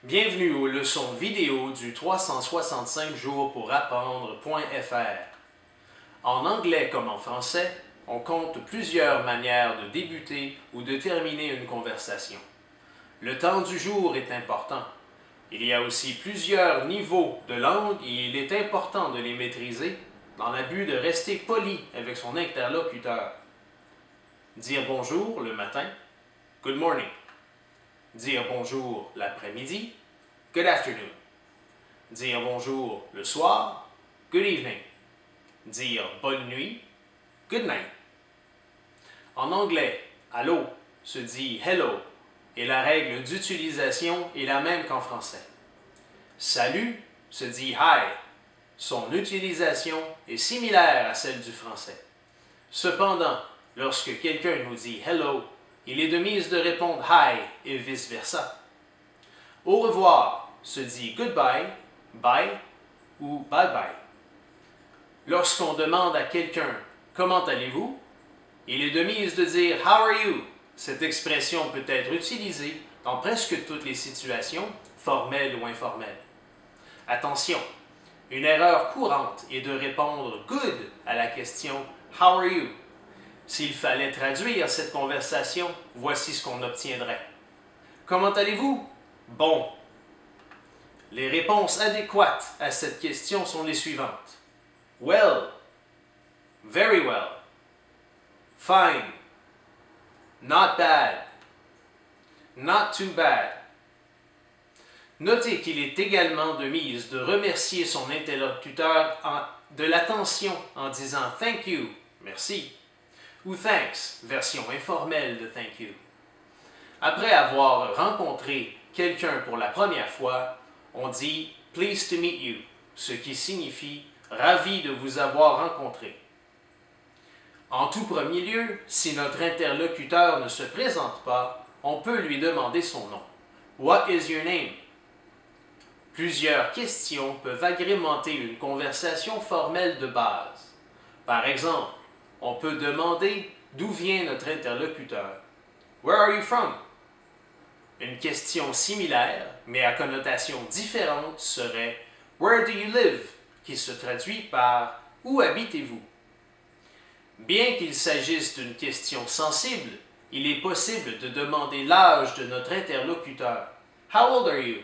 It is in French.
Bienvenue aux leçons vidéo du 365 jours pour apprendre.fr. En anglais comme en français, on compte plusieurs manières de débuter ou de terminer une conversation. Le temps du jour est important. Il y a aussi plusieurs niveaux de langue et il est important de les maîtriser dans le but de rester poli avec son interlocuteur. Dire bonjour le matin, good morning. Dire bonjour l'après-midi, good afternoon. Dire bonjour le soir, good evening. Dire bonne nuit, good night. En anglais, allô se dit hello et la règle d'utilisation est la même qu'en français. Salut se dit hi. Son utilisation est similaire à celle du français. Cependant, lorsque quelqu'un nous dit hello, il est de mise de répondre hi et vice-versa. Au revoir se dit goodbye, bye ou bye-bye. Lorsqu'on demande à quelqu'un comment allez-vous, il est de mise de dire how are you. Cette expression peut être utilisée dans presque toutes les situations, formelles ou informelles. Attention, une erreur courante est de répondre good à la question how are you. S'il fallait traduire cette conversation, voici ce qu'on obtiendrait. Comment allez-vous? Bon. Les réponses adéquates à cette question sont les suivantes. Well. Very well. Fine. Not bad. Not too bad. Notez qu'il est également de mise de remercier son interlocuteur de l'attention en disant « Thank you », merci, ou « Thanks », version informelle de « Thank you ». Après avoir rencontré quelqu'un pour la première fois, on dit « Pleased to meet you », ce qui signifie « Ravi de vous avoir rencontré ». En tout premier lieu, si notre interlocuteur ne se présente pas, on peut lui demander son nom. « What is your name ?» Plusieurs questions peuvent agrémenter une conversation formelle de base. Par exemple, on peut demander d'où vient notre interlocuteur. « Where are you from ?» Une question similaire, mais à connotation différente, serait « Where do you live ?» qui se traduit par « Où habitez-vous ?» Bien qu'il s'agisse d'une question sensible, il est possible de demander l'âge de notre interlocuteur. « How old are you ?»